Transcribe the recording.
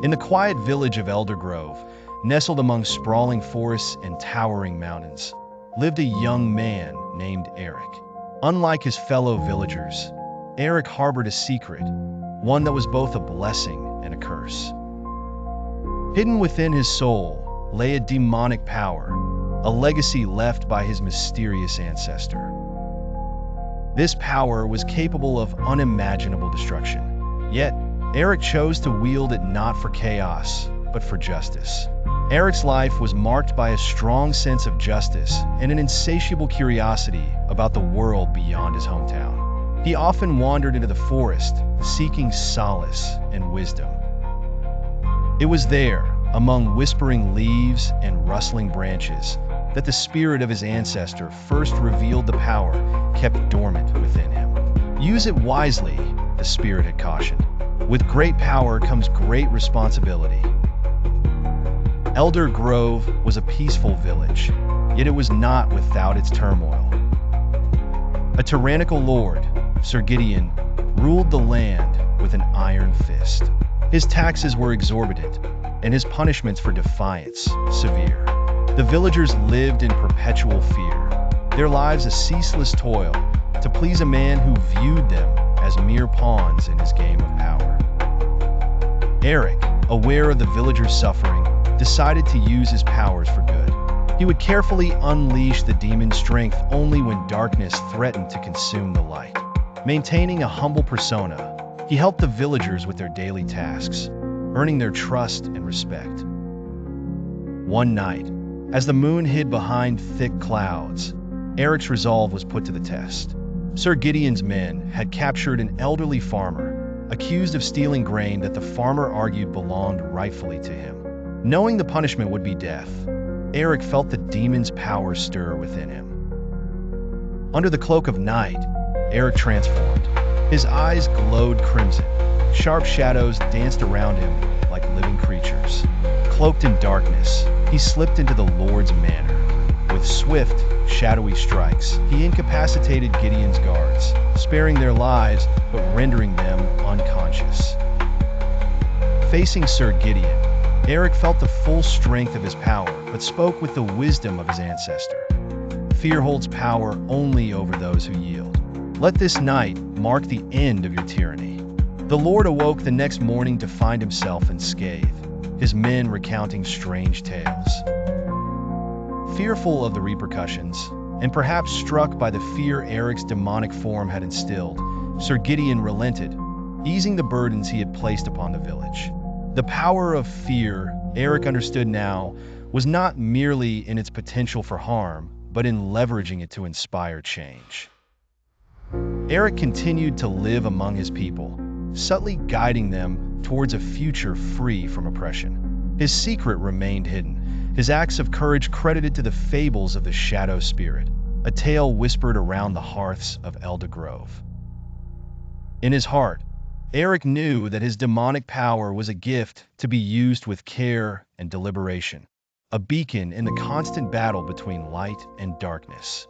In the quiet village of Elder Grove, nestled among sprawling forests and towering mountains, lived a young man named Eric. Unlike his fellow villagers, Eric harbored a secret, one that was both a blessing and a curse. Hidden within his soul lay a demonic power, a legacy left by his mysterious ancestor. This power was capable of unimaginable destruction, yet Eric chose to wield it not for chaos, but for justice. Eric's life was marked by a strong sense of justice and an insatiable curiosity about the world beyond his hometown. He often wandered into the forest, seeking solace and wisdom. It was there, among whispering leaves and rustling branches, that the spirit of his ancestor first revealed the power kept dormant within him. Use it wisely, the spirit had cautioned. With great power comes great responsibility. Elder Grove was a peaceful village, yet it was not without its turmoil. A tyrannical lord, Sir Gideon, ruled the land with an iron fist. His taxes were exorbitant, and his punishments for defiance severe. The villagers lived in perpetual fear, their lives a ceaseless toil to please a man who viewed them as mere pawns in his game of power. Eric, aware of the villagers' suffering, decided to use his powers for good. He would carefully unleash the demon's strength only when darkness threatened to consume the light. Maintaining a humble persona, he helped the villagers with their daily tasks, earning their trust and respect. One night, as the moon hid behind thick clouds, Eric's resolve was put to the test. Sir Gideon's men had captured an elderly farmer, accused of stealing grain that the farmer argued belonged rightfully to him. Knowing the punishment would be death, Eric felt the demon's power stir within him. Under the cloak of night, Eric transformed. His eyes glowed crimson. Sharp shadows danced around him like living creatures. Cloaked in darkness, he slipped into the Lord's manor. With swift, shadowy strikes, he incapacitated Gideon's guards, sparing their lives but rendering them unconscious. Facing Sir Gideon, Eric felt the full strength of his power but spoke with the wisdom of his ancestor. Fear holds power only over those who yield. Let this night mark the end of your tyranny. The Lord awoke the next morning to find himself unscathed, his men recounting strange tales. Fearful of the repercussions, and perhaps struck by the fear Eric's demonic form had instilled, Sir Gideon relented, easing the burdens he had placed upon the village. The power of fear, Eric understood now, was not merely in its potential for harm, but in leveraging it to inspire change. Eric continued to live among his people, subtly guiding them towards a future free from oppression. His secret remained hidden, his acts of courage credited to the fables of the Shadow Spirit, a tale whispered around the hearths of Elder Grove. In his heart, Eric knew that his demonic power was a gift to be used with care and deliberation, a beacon in the constant battle between light and darkness.